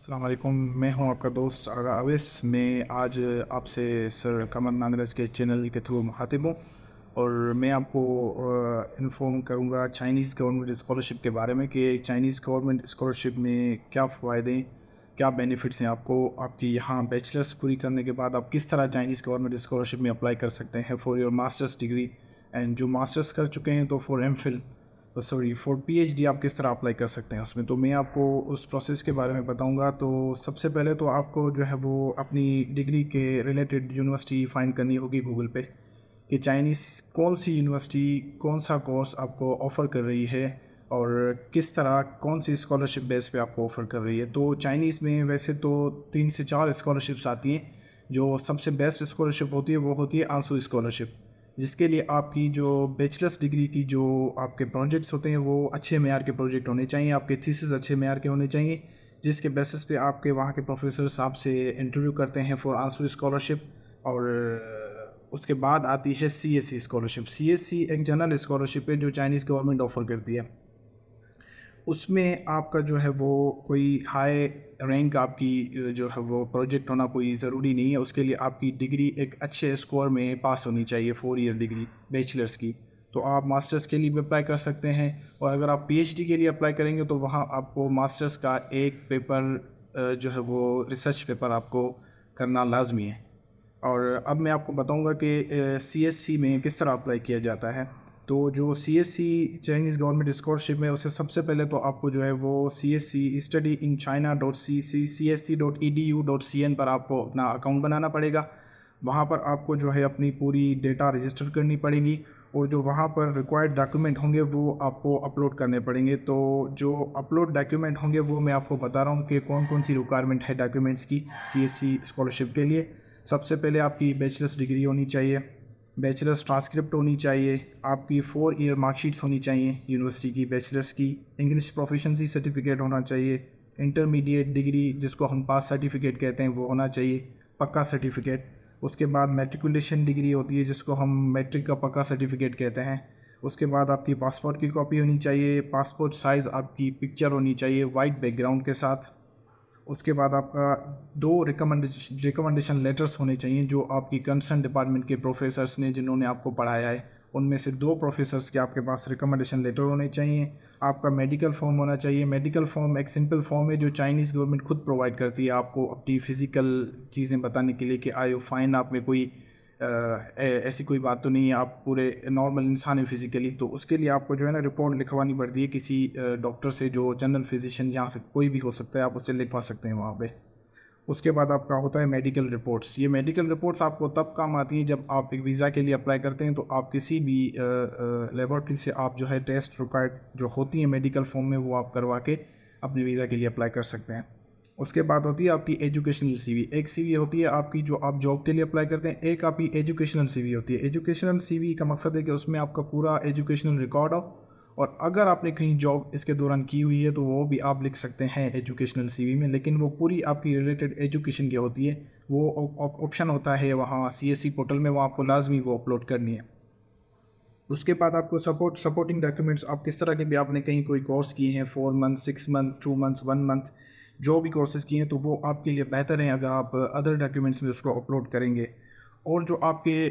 अस्सलाम वालेकुम। मैं हूं आपका दोस्त आगा अवैस। मैं आज आपसे सर कमर नागरज के चैनल के थ्रू मुखातिब हूँ और मैं आपको इन्फॉर्म करूँगा चाइनीज़ गवर्नमेंट स्कॉलरशिप के बारे में कि चाइनीज़ गवर्नमेंट स्कॉलरशिप में क्या फ़ायदे, क्या बेनिफिट्स हैं आपको। आपकी यहाँ बैचलर्स पूरी करने के बाद आप किस तरह चाइनीज़ गवर्नमेंट स्कॉलरशिप में अप्लाई कर सकते हैं for your masters degree, and जो मास्टर्स कर चुके हैं तो for MPhil, sorry for PhD आप किस तरह अप्लाई कर सकते हैं उसमें। तो मैं आपको उस प्रोसेस के बारे में बताऊंगा। तो सबसे पहले तो आपको जो है वो अपनी डिग्री के रिलेटेड यूनिवर्सिटी फाइंड करनी होगी गूगल पे कि चाइनीज़ कौन सी यूनिवर्सिटी कौन सा कोर्स आपको ऑफ़र कर रही है और किस तरह कौन सी स्कॉलरशिप बेस पे आपको ऑफ़र कर रही है। तो चाइनीज़ में वैसे तो 3 से 4 स्कॉलरशिप्स आती हैं। जो सबसे बेस्ट स्कॉलरशिप होती है वो होती है आंसू स्कॉलरशिप, जिसके लिए आपकी जो बैचलर्स डिग्री की जो आपके प्रोजेक्ट्स होते हैं वो अच्छे मेयार के प्रोजेक्ट होने चाहिए, आपके थीसिस अच्छे मेयार के होने चाहिए, जिसके बेसिस पे आपके वहाँ के प्रोफेसर्स आपसे इंटरव्यू करते हैं फॉर आंसू स्कॉलरशिप। और उसके बाद आती है सीएससी स्कॉलरशिप। सीएससी एक जनरल स्कॉलरशिप है जो चाइनीज़ गवर्नमेंट ऑफ़र करती है। उसमें आपका जो है वो कोई हाई रैंक आपकी जो है वो प्रोजेक्ट होना कोई ज़रूरी नहीं है। उसके लिए आपकी डिग्री एक अच्छे स्कोर में पास होनी चाहिए, 4 ईयर डिग्री बैचलर्स की। तो आप मास्टर्स के लिए भी अप्लाई कर सकते हैं, और अगर आप पीएचडी के लिए अप्लाई करेंगे तो वहाँ आपको मास्टर्स का एक पेपर जो है वो रिसर्च पेपर आपको करना लाजमी है। और अब मैं आपको बताऊंगा कि सीएससी में किस तरह अप्लाई किया जाता है। तो जो सीएससी चाइनीज़ गवर्नमेंट स्कॉलरशिप में, उससे सबसे पहले तो आपको जो है वो CSC study in China dot CSC.edu.cn पर आपको अपना अकाउंट बनाना पड़ेगा। वहाँ पर आपको जो है अपनी पूरी डेटा रजिस्टर करनी पड़ेगी, और जो वहाँ पर रिक्वायर्ड डॉक्यूमेंट होंगे वो आपको अपलोड करने पड़ेंगे। तो जो अपलोड डॉक्यूमेंट होंगे वो मैं आपको बता रहा हूँ कि कौन कौन सी रिक्वायरमेंट है डॉक्यूमेंट्स की सीएससी स्कॉलरशिप के लिए। सबसे पहले आपकी बैचलर्स डिग्री होनी चाहिए, बैचलर्स ट्रांसक्रिप्ट होनी चाहिए, आपकी 4 ईयर मार्कशीट्स होनी चाहिए यूनिवर्सिटी की बैचलर्स की, इंग्लिश प्रोफिशेंसी सर्टिफिकेट होना चाहिए, इंटरमीडिएट डिग्री जिसको हम पास सर्टिफिकेट कहते हैं वो होना चाहिए, पक्का सर्टिफिकेट। उसके बाद मैट्रिकुलेशन डिग्री होती है जिसको हम मैट्रिक का पक्का सर्टिफिकेट कहते हैं। उसके बाद आपकी पासपोर्ट की कॉपी होनी चाहिए, पासपोर्ट साइज़ आपकी पिक्चर होनी चाहिए वाइट बैकग्राउंड के साथ। उसके बाद आपका 2 रिकमेंडेशन लेटर्स होने चाहिए जो आपकी कंसर्न डिपार्टमेंट के प्रोफेसर्स ने जिन्होंने आपको पढ़ाया है उनमें से 2 प्रोफेसर्स के आपके पास रिकमेंडेशन लेटर होने चाहिए। आपका मेडिकल फॉर्म होना चाहिए। मेडिकल फॉर्म एक सिंपल फॉर्म है जो चाइनीज़ गवर्नमेंट खुद प्रोवाइड करती है आपको अपनी फ़िज़िकल चीज़ें बताने के लिए कि आर यू फाइन, आप में कोई ऐसी कोई बात तो नहीं है, आप पूरे नॉर्मल इंसान हैं फिज़िकली। तो उसके लिए आपको जो है ना रिपोर्ट लिखवानी पड़ती है किसी डॉक्टर से, जो जनरल फिजिशियन यहाँ से कोई भी हो सकता है, आप उससे लिखवा सकते हैं वहाँ पे। उसके बाद आपका होता है मेडिकल रिपोर्ट्स। ये मेडिकल रिपोर्ट्स आपको तब काम आती हैं जब आप एक वीज़ा के लिए अप्लाई करते हैं, तो आप किसी भी लेबॉर्ट्री से आप जो है टेस्ट रिक्वायर्ड जो होती हैं मेडिकल फॉर्म में वो आप करवा के अपने वीज़ा के लिए अप्लाई कर सकते हैं। उसके बाद होती है आपकी एजुकेशनल सीवी। एक सीवी होती है आपकी जो आप जॉब के लिए अप्लाई करते हैं, एक आपकी एजुकेशनल सीवी होती है। एजुकेशनल सीवी का मकसद है कि उसमें आपका पूरा एजुकेशनल रिकॉर्ड हो, और अगर आपने कहीं जॉब इसके दौरान की हुई है तो वो भी आप लिख सकते हैं एजुकेशनल सीवी में, लेकिन वो पूरी आपकी रिलेटेड एजुकेशन की होती है। वो ऑप्शन होता है वहाँ सीएससी पोर्टल में, वो आपको लाजमी वो अपलोड करनी है। उसके बाद आपको सपोर्टिंग डॉक्यूमेंट्स, आप किस तरह के भी आपने कहीं कोई कोर्स किए हैं 4 मंथ 6 मंथ 2 मंथ्स 1 मंथ, जो भी कोर्सेज़ किए हैं तो वो आपके लिए बेहतर हैं अगर आप अदर डॉक्यूमेंट्स में उसको अपलोड करेंगे। और जो आपके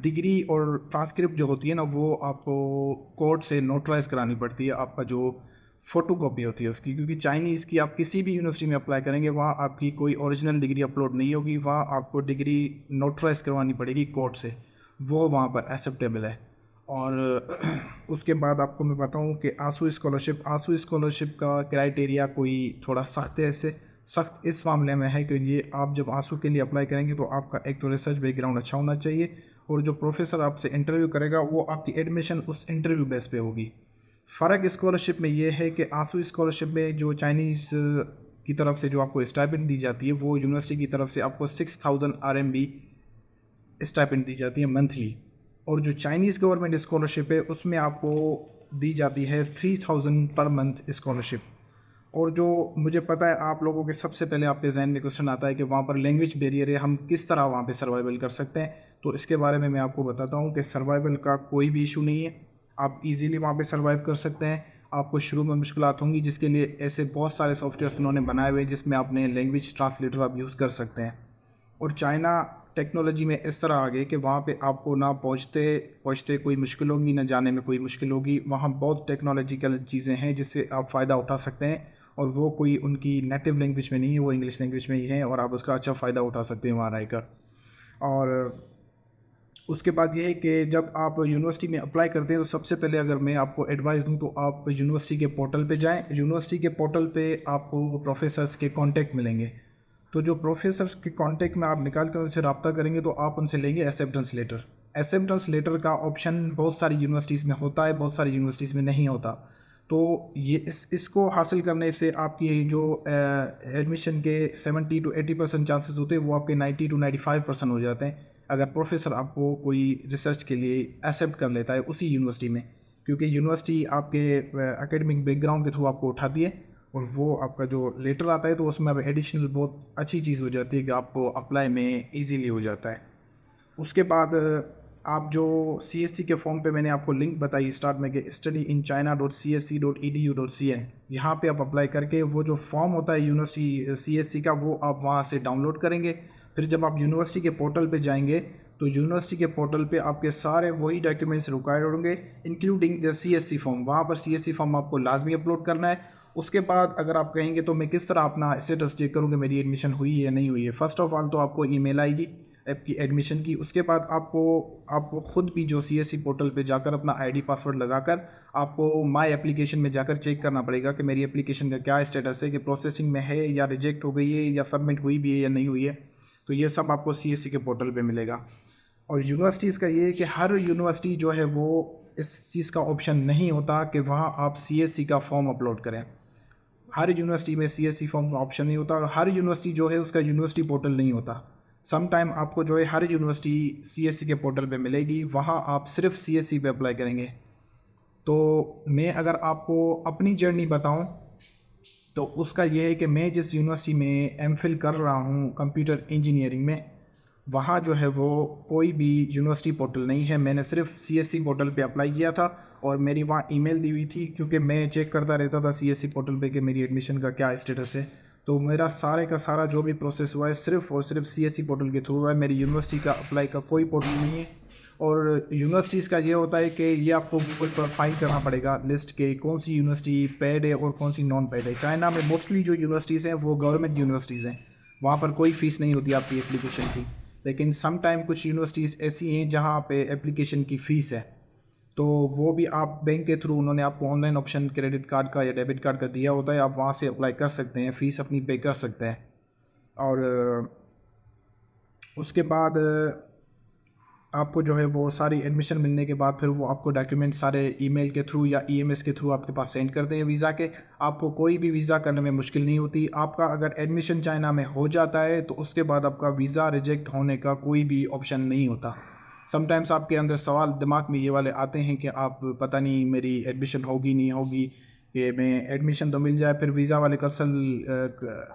डिग्री और ट्रांसक्रिप्ट जो होती है ना, वो आपको कोर्ट से नोटराइज करानी पड़ती है, आपका जो फ़ोटो कॉपी होती है उसकी। क्योंकि चाइनीज़ की आप किसी भी यूनिवर्सिटी में अप्लाई करेंगे वहाँ आपकी कोई ओरिजिनल डिग्री अपलोड नहीं होगी, वहाँ आपको डिग्री नोटराइज करवानी पड़ेगी कोर्ट से, वो वहाँ पर एक्सेप्टेबल है। और उसके बाद आपको मैं बताऊं कि आंसू स्कॉलरशिप का क्राइटेरिया कोई थोड़ा सख्त है। इससे सख्त इस मामले में है कि ये आप जब आंसू के लिए अप्लाई करेंगे तो आपका एक तो रिसर्च बैकग्राउंड अच्छा होना चाहिए, और जो प्रोफेसर आपसे इंटरव्यू करेगा वो आपकी एडमिशन उस इंटरव्यू बेस पे होगी। फ़र्क स्कॉलरशिप में ये है कि आंसू स्कॉलरशिप में जो चाइनीज़ की तरफ से जो आपको स्टाइपेंड दी जाती है वो यूनिवर्सिटी की तरफ से आपको 6000 RMB स्टाइपेंड दी जाती है मंथली। और जो चाइनीज़ गवर्नमेंट स्कॉलरशिप है उसमें आपको दी जाती है 3000 पर मंथ स्कॉलरशिप। और जो मुझे पता है आप लोगों के सबसे पहले आपके जहन में क्वेश्चन आता है कि वहाँ पर लैंग्वेज बैरियर है, हम किस तरह वहाँ पे सर्वाइवल कर सकते हैं। तो इसके बारे में मैं आपको बताता हूँ कि सर्वाइवल का कोई भी इशू नहीं है, आप इजीली वहाँ पे सर्वाइव कर सकते हैं। आपको शुरू में मुश्किलात होंगी, जिसके लिए ऐसे बहुत सारे सॉफ्टवेयर्स उन्होंने बनाए हुए हैं जिसमें आपने लैंग्वेज ट्रांसलेटर आप यूज़ कर सकते हैं। और चाइना टेक्नोलॉजी में इस तरह आ गए कि वहाँ पे आपको ना पहुँचते पहुँचते कोई मुश्किल होगी, ना जाने में कोई मुश्किल होगी। वहाँ बहुत टेक्नोलॉजिकल चीज़ें हैं जिससे आप फ़ायदा उठा सकते हैं, और वो कोई उनकी नेटिव लैंग्वेज में नहीं है, वो इंग्लिश लैंग्वेज में ही है, और आप उसका अच्छा फ़ायदा उठा सकते हैं वहाँ रहकर। और उसके बाद ये है कि जब आप यूनिवर्सिटी में अप्लाई करते हैं तो सबसे पहले अगर मैं आपको एडवाइस दूं तो आप यूनिवर्सिटी के पोर्टल पे जाएं। यूनिवर्सिटी के पोर्टल पे आपको प्रोफेसर्स के कांटेक्ट मिलेंगे। तो जो प्रोफेसर के कांटेक्ट में आप निकाल कर उनसे रब्ता करेंगे तो आप उनसे लेंगे एक्सेप्टेंस लेटर। एक्सेप्टेंस लेटर का ऑप्शन बहुत सारी यूनिवर्सिटीज़ में होता है, बहुत सारी यूनिवर्सिटीज़ में नहीं होता। तो ये इसको हासिल करने से आपकी जो एडमिशन के 70 to 80% चांसेस होते हैं वो आपके 90 to 95% हो जाते हैं, अगर प्रोफेसर आपको कोई रिसर्च के लिए एक्सेप्ट कर लेता है उसी यूनिवर्सिटी में। क्योंकि यूनिवर्सिटी आपके एकेडमिक बैकग्राउंड के थ्रू आपको उठाती है, और वो आपका जो लेटर आता है तो उसमें अब एडिशनल बहुत अच्छी चीज़ हो जाती है कि आपको अप्लाई में इजीली हो जाता है। उसके बाद आप जो CSC के फॉर्म पे मैंने आपको लिंक बताई स्टार्ट में कि studyinchina.csc.edu.cn, यहाँ पे आप अप्लाई करके वो जो फॉर्म होता है यूनिवर्सिटी CSC का वो आप वहाँ से डाउनलोड करेंगे। फिर जब आप यूनिवर्सिटी के पोर्टल पे जाएंगे तो यूनिवर्सिटी के पोर्टल पे आपके सारे वही डॉक्यूमेंट्स रिक्वायर्ड होंगे, इंक्लूडिंग द CSC फॉर्म। वहाँ पर CSC फॉर्म आपको लाजमी अपलोड करना है। उसके बाद अगर आप कहेंगे तो मैं किस तरह अपना स्टेटस चेक करूँ कि मेरी एडमिशन हुई है या नहीं हुई है, फ़र्स्ट ऑफ ऑल तो आपको ईमेल आएगी आपकी एडमिशन की। उसके बाद आपको ख़ुद भी जो CSC पोर्टल पे जाकर अपना ID पासवर्ड लगाकर आपको माई एप्लीकेशन में जाकर चेक करना पड़ेगा कि मेरी एप्लीकेशन का क्या स्टेटस है, कि प्रोसेसिंग में है या रिजेक्ट हो गई है या सबमिट हुई भी है या नहीं हुई है। तो ये सब आपको CSC के पोर्टल पे मिलेगा। और यूनिवर्सिटीज़ का ये है कि हर यूनिवर्सिटी जो है वो इस चीज़ का ऑप्शन नहीं होता कि वहाँ आप CSC का फॉर्म अपलोड करें। हर यूनिवर्सिटी में CSC फॉर्म का ऑप्शन नहीं होता, और हर यूनिवर्सिटी जो है उसका यूनिवर्सिटी पोर्टल नहीं होता। सम टाइम आपको जो है हर यूनिवर्सिटी CSC के पोर्टल पे मिलेगी, वहाँ आप सिर्फ CSC पे अप्लाई करेंगे। तो मैं अगर आपको अपनी जर्नी बताऊँ तो उसका ये है कि मैं जिस यूनिवर्सिटी में MPhil कर रहा हूँ कंप्यूटर इंजीनियरिंग में, वहाँ जो है वो कोई भी यूनिवर्सिटी पोर्टल नहीं है। मैंने सिर्फ CSC पोर्टल पे अप्लाई किया था और मेरी वहाँ ईमेल दी हुई थी, क्योंकि मैं चेक करता रहता था CSC पोर्टल पे कि मेरी एडमिशन का क्या स्टेटस है। तो मेरा सारे का सारा जो भी प्रोसेस हुआ है सिर्फ और सिर्फ CSC पोर्टल के थ्रू हुआ है। मेरी यूनिवर्सिटी का अप्लाई का कोई पोर्टल नहीं है। और यूनिवर्सिटीज़ का ये होता है कि ये आपको गूगल पर फाइंड करना पड़ेगा लिस्ट के कौन सी यूनिवर्सिटी पेड है और कौन सी नॉन पेड है। चाइना में मोस्टली जो यूनिवर्सिटीज़ हैं वो गवर्नमेंट यूनिवर्सिटीज़ हैं, वहाँ पर कोई फ़ीस नहीं होती आपकी एप्लीकेशन की। लेकिन सम टाइम कुछ यूनिवर्सिटीज़ ऐसी हैं जहाँ पे एप्लीकेशन की फ़ीस है, तो वो भी आप बैंक के थ्रू उन्होंने आपको ऑनलाइन ऑप्शन क्रेडिट कार्ड का या डेबिट कार्ड का दिया होता है, आप वहाँ से अप्लाई कर सकते हैं, फ़ीस अपनी पे कर सकते हैं। और उसके बाद आपको जो है वो सारी एडमिशन मिलने के बाद फिर वो आपको डॉक्यूमेंट सारे ईमेल के थ्रू या EMS के थ्रू आपके पास सेंड करते हैं वीज़ा के। आपको कोई भी वीज़ा करने में मुश्किल नहीं होती। आपका अगर एडमिशन चाइना में हो जाता है तो उसके बाद आपका वीज़ा रिजेक्ट होने का कोई भी ऑप्शन नहीं होता। समटाइम्स आपके अंदर सवाल दिमाग में ये वाले आते हैं कि आप पता नहीं मेरी एडमिशन होगी नहीं होगी, कि मैं एडमिशन तो मिल जाए फिर वीज़ा वाले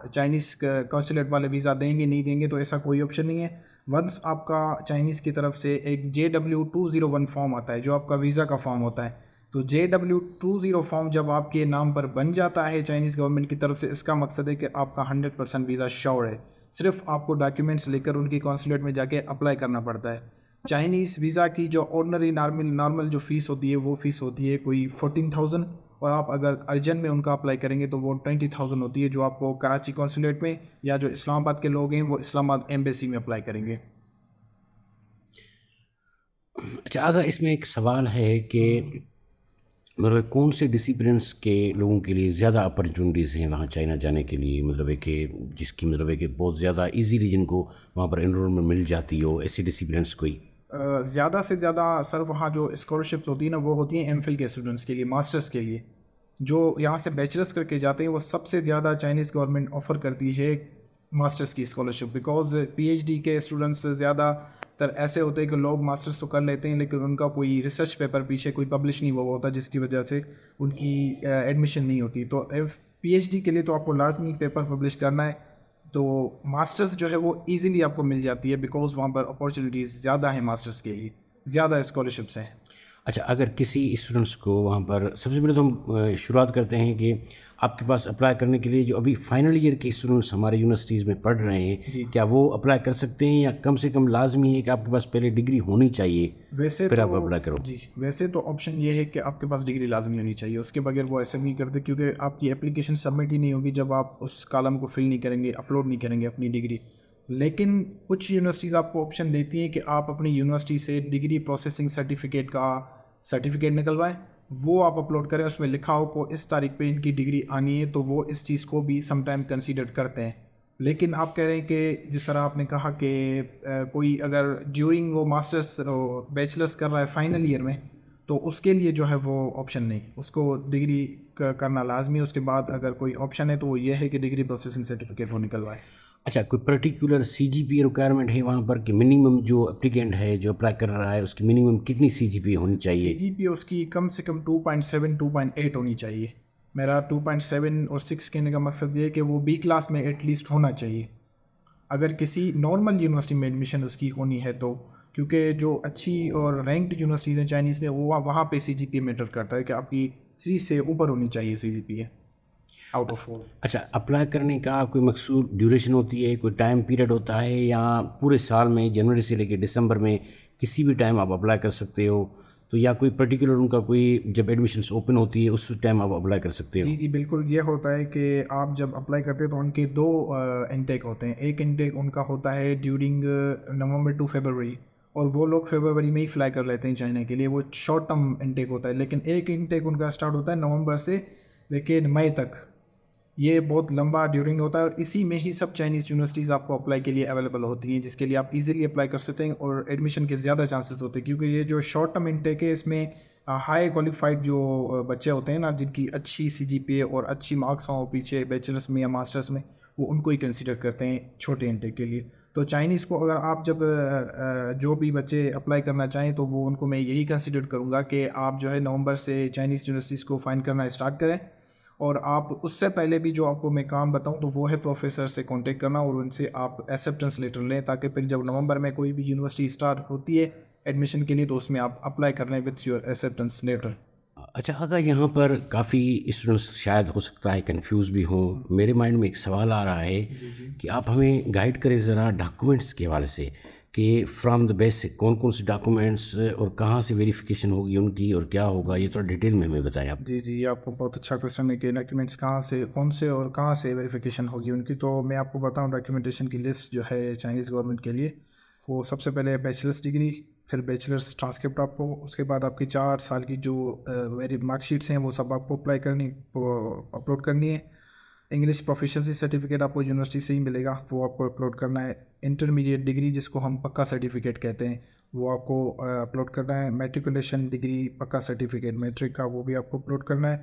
चाइनीज़ कौंसलेट वाले वीज़ा देंगे नहीं देंगे। तो ऐसा कोई ऑप्शन नहीं है। वंस आपका चाइनीज़ की तरफ से एक JW201 फॉर्म आता है जो आपका वीज़ा का फॉर्म होता है, तो JW20 फॉर्म जब आपके नाम पर बन जाता है चाइनीज़ गवर्नमेंट की तरफ से, इसका मकसद है कि आपका 100% वीज़ा श्योर है। सिर्फ आपको डॉक्यूमेंट्स लेकर उनकी कौंसलेट में जाके अप्लाई करना पड़ता है। चाइनीज़ वीज़ा की जो ऑर्डनरी नॉर्मल जो फ़ीस होती है वो फ़ीस होती है कोई 14,000, और आप अगर अर्जेंट में उनका अप्लाई करेंगे तो वो 20,000 होती है, जो आपको कराची कौंसलेट में या जो इस्लामाबाद के लोग हैं वो इस्लामाबाद एम्बेसी में अप्लाई करेंगे। अच्छा, अगर इसमें एक सवाल है कि मतलब कौन से डिसिप्लिन्स के लोगों के लिए ज़्यादा अपॉर्चुनिटीज़ हैं वहाँ चाइना जाने के लिए, मतलब है कि जिसकी मतलब है कि बहुत ज़्यादा इजीली जिनको वहाँ पर एनरोलमेंट मिल जाती हो, ऐसी डिसिप्लिन्स कोई? ज़्यादा से ज़्यादा सर वहाँ जो स्कॉलरशिप्स होती है ना वो होती हैं MPhil के स्टूडेंट्स के लिए, मास्टर्स के लिए। जो यहाँ से बैचलर्स करके जाते हैं वो सबसे ज़्यादा चाइनीज़ गवर्नमेंट ऑफ़र करती है मास्टर्स की स्कॉलरशिप, बिकॉज PhD के स्टूडेंट्स ज़्यादातर ऐसे होते हैं कि लोग मास्टर्स तो कर लेते हैं लेकिन उनका कोई रिसर्च पेपर पीछे कोई पब्लिश नहीं हुआ होता, जिसकी वजह से उनकी एडमिशन नहीं होती। तो PhD के लिए तो आपको लाजमी पेपर पब्लिश करना है। तो मास्टर्स जो है वो इजीली आपको मिल जाती है बिकॉज वहाँ पर अपॉर्चुनिटीज़ ज़्यादा हैं, मास्टर्स के लिए ज़्यादा स्कॉलरशिप्स हैं। अच्छा, अगर किसी स्टूडेंट्स को वहाँ पर सबसे पहले तो हम शुरुआत करते हैं कि आपके पास अप्लाई करने के लिए जो अभी फाइनल ईयर के स्टूडेंट्स हमारे यूनिवर्सिटीज़ में पढ़ रहे हैं, क्या वो अप्लाई कर सकते हैं या कम से कम लाजमी है कि आपके पास पहले डिग्री होनी चाहिए वैसे फिर तो आप अप्लाई करो? जी, वैसे तो ऑप्शन ये है कि आपके पास डिग्री लाजमी होनी चाहिए, उसके बगैर वो ऐसे नहीं करते, क्योंकि आपकी एप्लीकेशन सबमिट ही नहीं होगी जब आप उस कॉलम को फिल नहीं करेंगे, अपलोड नहीं करेंगे अपनी डिग्री। लेकिन कुछ यूनिवर्सिटीज़ आपको ऑप्शन देती हैं कि आप अपनी यूनिवर्सिटी से डिग्री प्रोसेसिंग सर्टिफिकेट का सर्टिफिकेट निकलवाएं, वो आप अपलोड करें, उसमें लिखा हो को इस तारीख पे इनकी डिग्री आनी है, तो वो इस चीज़ को भी समटाइम कंसीडर करते हैं। लेकिन आप कह रहे हैं कि जिस तरह आपने कहा कि कोई अगर ड्यूरिंग वो मास्टर्स बैचलर्स कर रहा है फाइनल ईयर में, तो उसके लिए जो है वो ऑप्शन नहीं, उसको डिग्री करना लाजमी है। उसके बाद अगर कोई ऑप्शन है तो वो ये है कि डिग्री प्रोसेसिंग सर्टिफिकेट वो निकलवाए। अच्छा, कोई पर्टिकुलर सीजीपीए रिक्वायरमेंट है वहाँ पर कि मिनिमम जो एप्लीकेंट है जो अप्लाई कर रहा है उसकी मिनिमम कितनी सीजीपीए होनी चाहिए? सीजीपीए उसकी कम से कम 2.7 2.8 होनी चाहिए। मेरा 2.7 और 6 कहने का मकसद ये है कि वो बी क्लास में एटलीस्ट होना चाहिए अगर किसी नॉर्मल यूनिवर्सिटी में एडमिशन उसकी होनी है तो, क्योंकि जो अच्छी और रैंक्ड यूनिवर्सिटीज़ हैं चाइनीज़ में, वो वहाँ पे सीजीपीए मैटर करता है कि आपकी 3 से ऊपर होनी चाहिए सीजीपीए आउट ऑफ 4। अच्छा, अप्लाई करने का कोई मखसूस ड्यूरेशन होती है, कोई टाइम पीरियड होता है या पूरे साल में जनवरी से लेकर दिसंबर में किसी भी टाइम आप अप्लाई कर सकते हो? तो या कोई पर्टिकुलर उनका कोई जब एडमिशन्स ओपन होती है उस टाइम आप अप्लाई कर सकते हो? जी जी बिल्कुल, ये होता है कि आप जब अप्लाई करते हैं तो उनके दो इनटेक होते हैं। एक इनटेक उनका होता है ड्यूरिंग नवंबर टू फरवरी, और वो लोग फरवरी में ही फ्लाई कर लेते हैं चाइना के लिए, वो शॉर्ट टर्म इनटेक होता है। लेकिन एक इनटेक उनका स्टार्ट होता है नवंबर से लेकर मई तक, ये बहुत लंबा ड्यूरिंग होता है, और इसी में ही सब चाइनीज़ यूनिवर्सिटीज़ आपको अप्लाई के लिए अवेलेबल होती हैं, जिसके लिए आप इजीली अप्लाई कर सकते हैं और एडमिशन के ज़्यादा चांसेस होते हैं। क्योंकि ये जो शॉर्ट टर्म इनटेक है इसमें हाई क्वालिफाइड जो बच्चे होते हैं ना, जिनकी अच्छी सीजीपीए और अच्छी मार्क्स हों पीछे बैचलर्स में या मास्टर्स में, वो उनको ही कंसिडर करते हैं छोटे इनटेक के लिए। तो चाइनीज़ को अगर आप जब जो भी बच्चे अप्लाई करना चाहें तो वो उनको मैं यही कंसिडर करूँगा कि आप जो है नवंबर से चाइनीज़ यूनिवर्सिटीज़ को फाइंड करना स्टार्ट करें, और आप उससे पहले भी जो आपको मैं काम बताऊं तो वो है प्रोफेसर से कांटेक्ट करना और उनसे आप एक्सेप्टेंस लेटर लें, ताकि फिर जब नवंबर में कोई भी यूनिवर्सिटी स्टार्ट होती है एडमिशन के लिए तो उसमें आप अप्लाई कर लें विथ योर एक्सेप्टेंस लेटर। अच्छा, अगर यहाँ पर काफ़ी स्टूडेंट्स शायद हो सकता है कंफ्यूज भी हों, मेरे माइंड में एक सवाल आ रहा है कि आप हमें गाइड करें ज़रा डॉक्यूमेंट्स के हवाले से कि फ्रॉम द बेसिक कौन कौन से डॉक्यूमेंट्स और कहाँ से वेरिफिकेशन होगी उनकी और क्या होगा, ये थोड़ा डिटेल में हमें बताएं आप। जी जी, ये आपको बहुत अच्छा क्वेश्चन है कि डॉक्यूमेंट्स कहाँ से, कौन से और कहाँ से वेरिफिकेशन होगी उनकी। तो मैं आपको बताऊँ डॉक्यूमेंटेशन की लिस्ट जो है चाइनीज़ गवर्नमेंट के लिए, वो सबसे पहले बैचलर्स डिग्री, फिर बैचलर्स ट्रांसक्रिप्ट आपको, उसके बाद आपकी 4 साल की जो वेरी मार्कशीट्स हैं वो सब आपको अप्लाई करनी, वो अपलोड करनी है। इंग्लिश प्रोफिशिएंसी सर्टिफिकेट आपको यूनिवर्सिटी से ही मिलेगा, वो आपको अपलोड करना है। इंटरमीडिएट डिग्री जिसको हम पक्का सर्टिफिकेट कहते हैं वो आपको अपलोड करना है। मैट्रिकुलेशन डिग्री पक्का सर्टिफिकेट मैट्रिक का, वो भी आपको अपलोड करना है।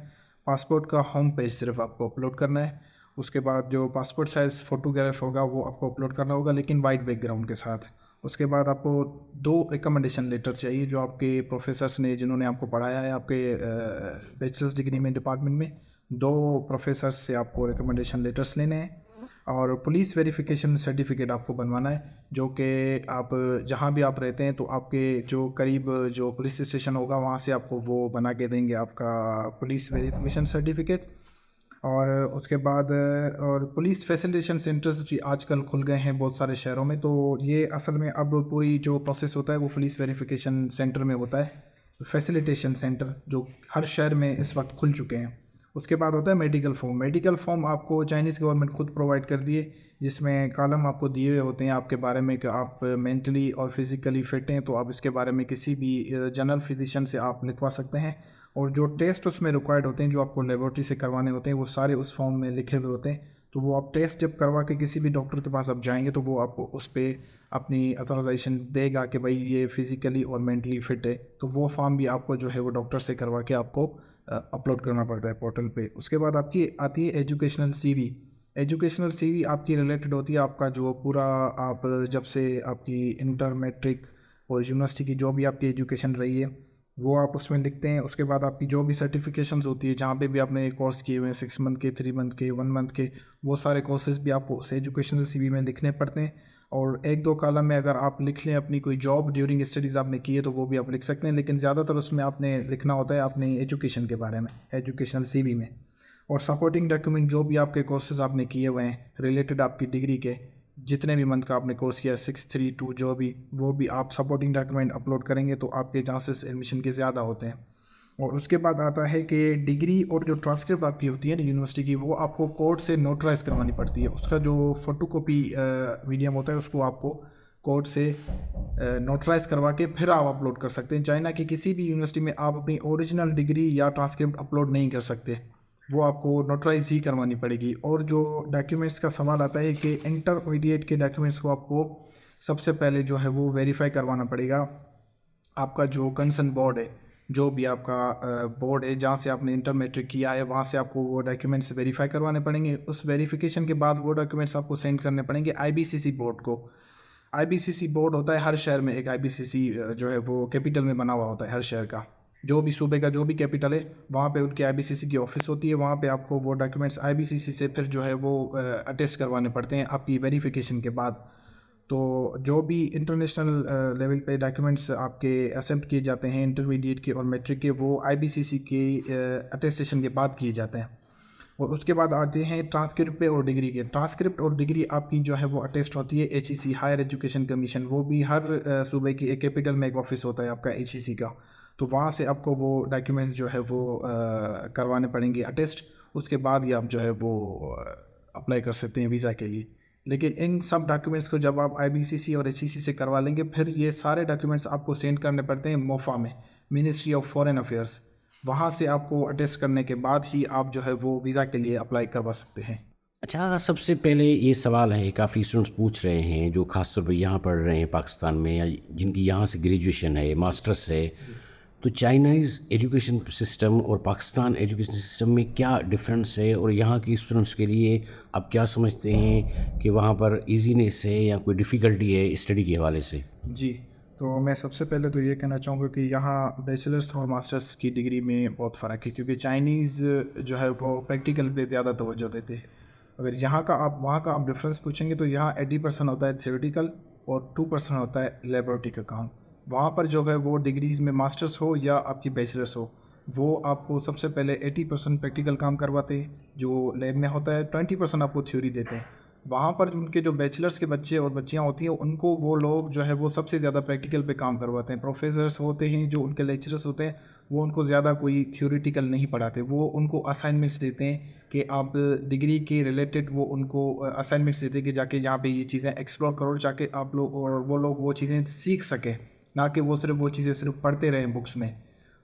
पासपोर्ट का होम पेज सिर्फ आपको अपलोड करना है। उसके बाद जो पासपोर्ट साइज़ फ़ोटोग्राफ होगा वो आपको अपलोड करना होगा, लेकिन वाइट बैकग्राउंड के साथ। उसके बाद आपको 2 रिकमेंडेशन लेटर चाहिए जो आपके प्रोफेसर्स ने, जिन्होंने आपको पढ़ाया है आपके बैचलर्स डिग्री में डिपार्टमेंट में, 2 प्रोफेसर्स से आपको रिकमेंडेशन लेटर्स लेने हैं। और पुलिस वेरिफिकेशन सर्टिफिकेट आपको बनवाना है, जो कि आप जहाँ भी आप रहते हैं तो आपके जो करीब जो पुलिस स्टेशन होगा वहाँ से आपको वो बना के देंगे आपका पुलिस वेरिफिकेशन सर्टिफिकेट। और उसके बाद और पुलिस फैसिलिटेशन सेंटर्स भी आजकल खुल गए हैं बहुत सारे शहरों में, तो ये असल में अब पूरी जो प्रोसेस होता है वो पुलिस वेरिफिकेशन सेंटर में होता है, फैसिलिटेशन सेंटर जो हर शहर में इस वक्त खुल चुके हैं। उसके बाद होता है मेडिकल फॉर्म। मेडिकल फॉर्म आपको चाइनीज़ गवर्नमेंट खुद प्रोवाइड कर दिए, जिसमें कॉलम आपको दिए हुए होते हैं आपके बारे में कि आप मेंटली और फिज़िकली फ़िट हैं, तो आप इसके बारे में किसी भी जनरल फिजिशियन से आप लिखवा सकते हैं। और जो टेस्ट उसमें रिक्वायर्ड होते हैं जो आपको लेबॉर्ट्री से करवाने होते हैं वो सारे उस फॉर्म में लिखे हुए होते हैं। तो वो आप टेस्ट जब करवा के किसी भी डॉक्टर के पास आप जाएंगे तो वो आपको उस पर अपनी अथॉराइजेशन देगा कि भाई ये फ़िज़िकली और मेंटली फ़िट है, तो वो फॉर्म भी आपको जो है वो डॉक्टर से करवा के आपको अपलोड करना पड़ता है पोर्टल पे। उसके बाद आपकी आती है एजुकेशनल सीवी। एजुकेशनल सीवी आपकी रिलेटेड होती है आपका जो पूरा, आप जब से आपकी इंटर मैट्रिक और यूनिवर्सिटी की जो भी आपकी एजुकेशन रही है वो आप उसमें लिखते हैं। उसके बाद आपकी जो भी सर्टिफिकेशंस होती है जहाँ पे भी आपने कोर्स किए हुए हैं 6 मंथ के, 3 मंथ के, 1 मंथ के, वो सारे कोर्सेज़ भी आपको उस एजुकेशनल सीवी में लिखने पड़ते हैं। और एक दो कॉलम में अगर आप लिख लें अपनी कोई जॉब ड्यूरिंग स्टडीज़ आपने की है तो वो भी आप लिख सकते हैं, लेकिन ज़्यादातर उसमें आपने लिखना होता है अपनी एजुकेशन के बारे में, एजुकेशनल CV में। और सपोर्टिंग डॉक्यूमेंट जो भी आपके कोर्सेज आपने किए हुए हैं रिलेटेड आपकी डिग्री के, जितने भी मंथ का आपने कोर्स किया 632 जो भी, वो भी आप सपोर्टिंग डॉक्यूमेंट अपलोड करेंगे तो आपके चांसेस एडमिशन के ज़्यादा होते हैं। और उसके बाद आता है कि डिग्री और जो ट्रांसक्रिप्ट आपकी होती है ना यूनिवर्सिटी की, वो आपको कोर्ट से नोटराइज करवानी पड़ती है। उसका जो फोटोकॉपी मीडियम होता है उसको आपको कोर्ट से नोटराइज करवा के फिर आप अपलोड कर सकते हैं। चाइना की किसी भी यूनिवर्सिटी में आप अपनी ओरिजिनल डिग्री या ट्रांसक्रिप्ट अपलोड नहीं कर सकते, वो आपको नोटराइज ही करवानी पड़ेगी। और जो डॉक्यूमेंट्स का सवाल आता है कि इंटरमीडिएट के डॉक्यूमेंट्स को आपको सबसे पहले जो है वो वेरीफाई करवाना पड़ेगा। आपका जो कंसर्न बोर्ड है, जो भी आपका बोर्ड है जहाँ से आपने इंटर मैट्रिक किया है, वहाँ से आपको वो डॉक्यूमेंट्स वेरीफाई करवाने पड़ेंगे। उस वेरिफिकेशन के बाद वो डॉक्यूमेंट्स आपको सेंड करने पड़ेंगे IBCC बोर्ड को। IBCC बोर्ड होता है हर शहर में एक IBCC जो है वो कैपिटल में बना हुआ होता है हर शहर का, जो भी सूबे का जो भी कैपिटल है वहाँ पे उनकी IBCC की ऑफिस होती है। वहाँ पे आपको वो डॉक्यूमेंट्स IBCC से फिर जो है वो अटेस्ट करवाने पड़ते हैं आपकी वेरिफिकेशन के बाद। तो जो भी इंटरनेशनल लेवल पे डॉक्यूमेंट्स आपके एक्सेप्ट किए जाते हैं इंटरमीडिएट के और मैट्रिक के, वो IBCC के अटेस्टेशन के बाद किए जाते हैं। और उसके बाद आते हैं ट्रांसक्रिप्ट पे और डिग्री के। ट्रांसक्रिप्ट और डिग्री आपकी जो है वो अटेस्ट होती है HEC हायर एजुकेशन कमीशन, वो भी हर सूबे की एक कैपिटल में एक ऑफिस होता है आपका HEC का, तो वहाँ से आपको वो डॉक्यूमेंट्स जो है वो करवाने पड़ेंगे अटेस्ट। उसके बाद ही आप जो है वो अप्लाई कर सकते हैं वीज़ा के लिए। लेकिन इन सब डॉक्यूमेंट्स को जब आप IBCC और HEC से करवा लेंगे, फिर ये सारे डॉक्यूमेंट्स आपको सेंड करने पड़ते हैं मोफा में, मिनिस्ट्री ऑफ फॉरेन अफेयर्स। वहाँ से आपको अटेस्ट करने के बाद ही आप जो है वो वीज़ा के लिए अप्लाई करवा सकते हैं। अच्छा, सबसे पहले ये सवाल है, काफ़ी स्टूडेंट्स पूछ रहे हैं जो खासतौर पर यहाँ पढ़ रहे हैं पाकिस्तान में, या जिनकी यहाँ से ग्रेजुएशन है, मास्टर्स है, तो चाइनीज़ एजुकेशन सिस्टम और पाकिस्तान एजुकेशन सिस्टम में क्या डिफरेंस है, और यहाँ की स्टूडेंट्स के लिए आप क्या समझते हैं कि वहाँ पर इजीनेस है या कोई डिफ़िकल्टी है स्टडी के हवाले से? जी, तो मैं सबसे पहले तो ये कहना चाहूँगा कि यहाँ बैचलर्स और मास्टर्स की डिग्री में बहुत फ़र्क है, क्योंकि चाइनीज़ जो है वो प्रैक्टिकल पे ज़्यादा तवज्जो देते हैं। अगर यहाँ का आप वहाँ का आप डिफरेंस पूछेंगे तो यहाँ 80% होता है थियोरेटिकल और 2% होता है लेबोरेटरी का काम। वहाँ पर जो है वो डिग्रीज़ में मास्टर्स हो या आपकी बैचलर्स हो, वो आपको सबसे पहले 80% प्रैक्टिकल काम करवाते हैं जो लैब में होता है, 20% आपको थ्योरी देते हैं। वहाँ पर उनके जो बैचलर्स के बच्चे और बच्चियाँ होती हैं, उनको वो लोग जो है वो सबसे ज़्यादा प्रैक्टिकल पे काम करवाते हैं। प्रोफेसर्स होते हैं जो उनके लेक्चरर्स होते हैं, वो उनको ज़्यादा कोई थ्योरेटिकल नहीं पढ़ाते, वो उनको असाइनमेंट्स देते हैं कि आप डिग्री के रिलेटेड, वो उनको असाइनमेंट्स देते हैं कि जाके यहाँ पे ये चीज़ें एक्सप्लोर करो, जाके आप लोग और वो लोग वो चीज़ें सीख सकें, ना कि वो सिर्फ वो चीज़ें सिर्फ पढ़ते रहें बुक्स में।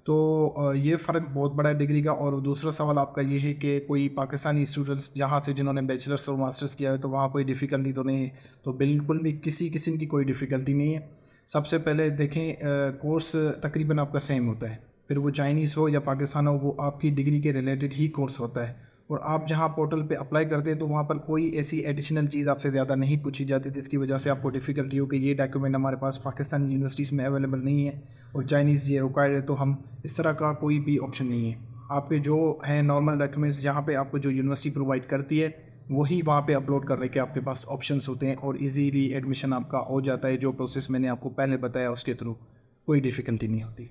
तो ये फ़र्क बहुत बड़ा है डिग्री का। और दूसरा सवाल आपका ये है कि कोई पाकिस्तानी स्टूडेंट्स जहाँ से जिन्होंने बैचलर्स और मास्टर्स किया है तो वहाँ कोई डिफ़िकल्टी तो नहीं है? तो बिल्कुल भी किसी किस्म की कोई डिफ़िकल्टी नहीं है। सबसे पहले देखें, कोर्स तकरीबन आपका सेम होता है, फिर वो चाइनीज़ हो या पाकिस्तान हो, वो आपकी डिग्री के रिलेटेड ही कोर्स होता है। और आप जहाँ पोर्टल पे अप्लाई करते हैं तो वहाँ पर कोई ऐसी एडिशनल चीज़ आपसे ज़्यादा नहीं पूछी जाती जिसकी वजह से आपको डिफ़िकल्टी हो कि ये डॉक्यूमेंट हमारे पास पाकिस्तानी यूनिवर्सिटीज़ में अवेलेबल नहीं है और चाइनीज़ ये रिक्वायर्ड है, तो हम इस तरह का कोई भी ऑप्शन नहीं है। आपके जो हैं नॉर्मल डॉक्यूमेंट्स जहाँ पे आपको जो यूनिवर्सिटी प्रोवाइड करती है वही वहाँ पे अपलोड करने के आपके पास ऑप्शंस होते हैं और इजीली एडमिशन आपका हो जाता है। जो प्रोसेस मैंने आपको पहले बताया उसके थ्रू कोई डिफ़िकल्टी नहीं होती।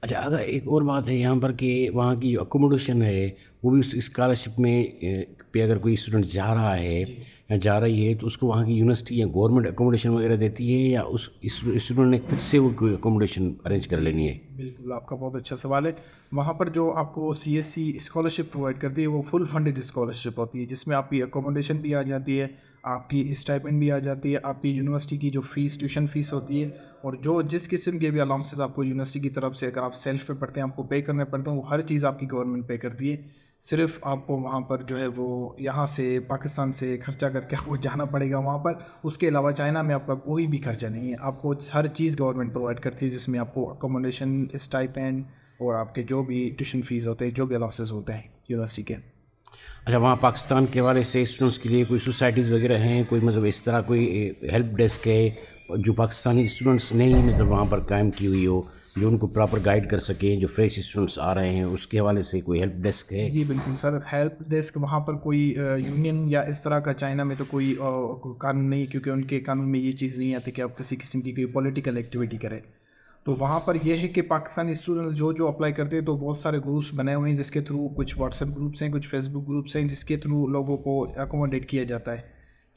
अच्छा, अगर एक और बात है यहाँ पर कि वहाँ की जो अकोमोडेशन है वो भी उस स्कॉलरशिप में पे अगर कोई स्टूडेंट जा रहा है या जा रही है तो उसको वहाँ की यूनिवर्सिटी या गवर्नमेंट अकोमोडेशन वगैरह देती है, या उस स्टूडेंट ने खुद से वो कोई अकोमोडेशन अरेंज कर लेनी है? बिल्कुल, आपका बहुत अच्छा सवाल है। वहाँ पर जो आपको CSC स्कॉलरशिप प्रोवाइड करती है वो फुल फंडेड स्कॉलरशिप होती है, जिसमें आपकी अकोमोडेशन भी आ जाती है, आपकी स्टाइपेंड भी आ जाती है, आपकी यूनिवर्सिटी की जो फ़ीस ट्यूशन फ़ीस होती है, और जो जिस किस्म के भी अलाउंसेस आपको यूनिवर्सिटी की तरफ से अगर आप सेल्फ पे पढ़ते हैं आपको पे करने पड़ते हैं, वो हर चीज़ आपकी गवर्नमेंट पे करती है। सिर्फ आपको वहाँ पर जो है वो यहाँ से पाकिस्तान से खर्चा करके आपको जाना पड़ेगा वहाँ पर। उसके अलावा चाइना में आपका कोई भी खर्चा नहीं है, आपको हर चीज़ गवर्नमेंट प्रोवाइड करती है, जिसमें आपको अकोमोडेशन, स्टाइपेंड और आपके जो भी ट्यूशन फ़ीस होते हैं, जो भी अलाउंसेस होते हैं यूनिवर्सिटी के। अच्छा, वहाँ पाकिस्तान के हवाले से स्टूडेंट्स के लिए कोई सोसाइटीज़ वगैरह हैं, कोई मतलब इस तरह कोई हेल्प डेस्क है जो पाकिस्तानी स्टूडेंट्स ने ही मतलब वहाँ पर कायम की हुई हो, जो उनको प्रॉपर गाइड कर सकें, जो फ्रेश स्टूडेंट्स आ रहे हैं उसके हवाले से कोई हेल्प डेस्क है? जी बिल्कुल सर, हेल्प डेस्क वहाँ पर कोई यूनियन या इस तरह का चाइना में तो कोई कानून नहीं, क्योंकि उनके कानून में ये चीज़ नहीं आती कि आप किसी किस्म की कोई पॉलिटिकल एक्टिविटी करें। तो वहाँ पर यह है कि पाकिस्तानी स्टूडेंट जो अप्लाई करते हैं तो बहुत सारे ग्रुप्स बने हुए हैं जिसके थ्रू, कुछ व्हाट्सएप ग्रुप्स हैं, कुछ फेसबुक ग्रुप्स हैं जिसके थ्रू लोगों को अकोमोडेट किया जाता है।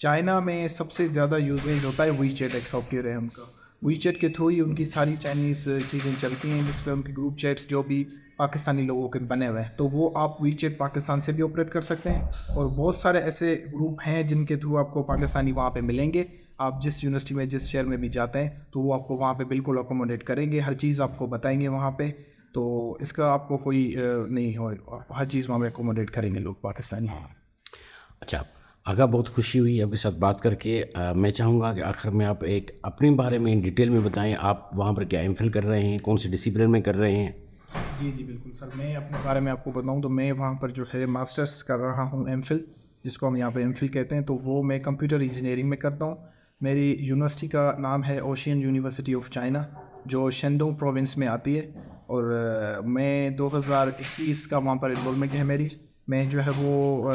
चाइना में सबसे ज़्यादा यूजेज होता है वीचैट, एक सॉफ्टवेयर है उनका। वीचैट के थ्रू ही उनकी सारी चाइनीज़ चीज़ें चलती हैं, जिस पर उनके ग्रुप चैट्स जो भी पाकिस्तानी लोगों के बने हुए हैं, तो वो आप वीचैट पाकिस्तान से भी ऑपरेट कर सकते हैं। और बहुत सारे ऐसे ग्रुप हैं जिनके थ्रू आपको पाकिस्तानी वहाँ पे मिलेंगे। आप जिस यूनिवर्सिटी में, जिस शहर में भी जाते हैं तो वो आपको वहाँ पे बिल्कुल अकोमोडेट करेंगे, हर चीज़ आपको बताएंगे वहाँ पे। तो इसका आपको कोई नहीं हो, हर चीज़ वहाँ पे अकोमोडेट करेंगे लोग पाकिस्तानी। अच्छा आगा, बहुत खुशी हुई आपके साथ बात करके। मैं चाहूँगा कि आखिर में आप एक अपने बारे में डिटेल में बताएं, आप वहाँ पर क्या एमफिल कर रहे हैं, कौन से डिसिप्लिन में कर रहे हैं? जी बिल्कुल सर, मैं अपने बारे में आपको बताऊं तो मैं वहाँ पर जो है मास्टर्स कर रहा हूँ, एमफिल जिसको हम यहाँ पे एमफिल कहते हैं, तो वो मैं कंप्यूटर इंजीनियरिंग में करता हूँ। मेरी यूनिवर्सिटी का नाम है ओशियन यूनिवर्सिटी ऑफ चाइना, जो शेंडोंग प्रोविंस में आती है। और मैं 2021 का वहाँ पर इन्वॉल्वमेंट है मेरी। मैं जो है वो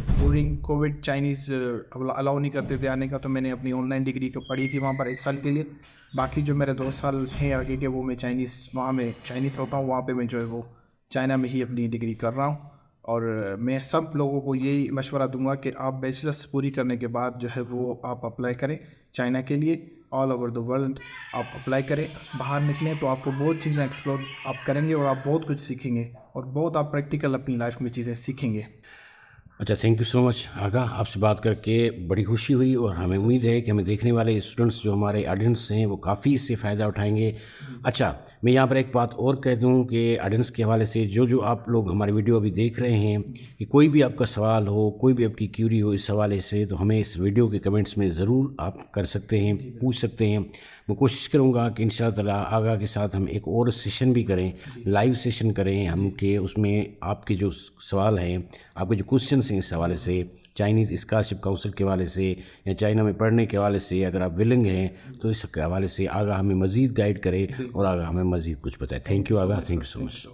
ड्यूरिंग कोविड चाइनीज़ अलाउ नहीं करते थे आने का, तो मैंने अपनी ऑनलाइन डिग्री को पढ़ी थी वहाँ पर 1 साल के लिए। बाकी जो मेरे 2 साल हैं आगे के, वो मैं वहाँ में चाइनीज़ होता हूँ, वहाँ पे मैं जो है वो चाइना में ही अपनी डिग्री कर रहा हूँ। और मैं सब लोगों को यही मशवरा दूंगा कि आप बैचलर्स पूरी करने के बाद जो है वो आप अप्लाई करें चाइना के लिए। ऑल ओवर द वर्ल्ड आप अप्लाई करें, बाहर निकलें तो आपको बहुत चीज़ें एक्सप्लोर आप करेंगे और आप बहुत कुछ सीखेंगे और बहुत आप प्रैक्टिकल अपनी लाइफ में चीज़ें सीखेंगे। अच्छा, थैंक यू सो मच आगा, आपसे बात करके बड़ी खुशी हुई और हमें उम्मीद है कि हमें देखने वाले स्टूडेंट्स जो हमारे ऑडियंस हैं वो काफ़ी इससे फ़ायदा उठाएंगे। अच्छा, मैं यहाँ पर एक बात और कह दूँ कि ऑडियंस के हवाले से जो आप लोग हमारी वीडियो अभी देख रहे हैं, कि कोई भी आपका सवाल हो, कोई भी आपकी क्यूरी हो इस हवाले से, तो हमें इस वीडियो के कमेंट्स में ज़रूर आप कर सकते हैं, पूछ सकते हैं। मैं कोशिश करूँगा कि इंशाअल्लाह आगा के साथ हम एक और सेशन भी करें, लाइव सेशन करें हम, कि उसमें आपके जो सवाल हैं, आपके जो क्वेश्चन हैं इस हवाले से, चाइनीज़ स्कॉलरशिप काउंसिल के हवाले से या चाइना में पढ़ने के हवाले से, अगर आप विलिंग हैं तो इस हवाले से आगा हमें मज़ीद गाइड करें और आगा हमें मज़ीद कुछ बताएं। Thank you Agha, thank you so much.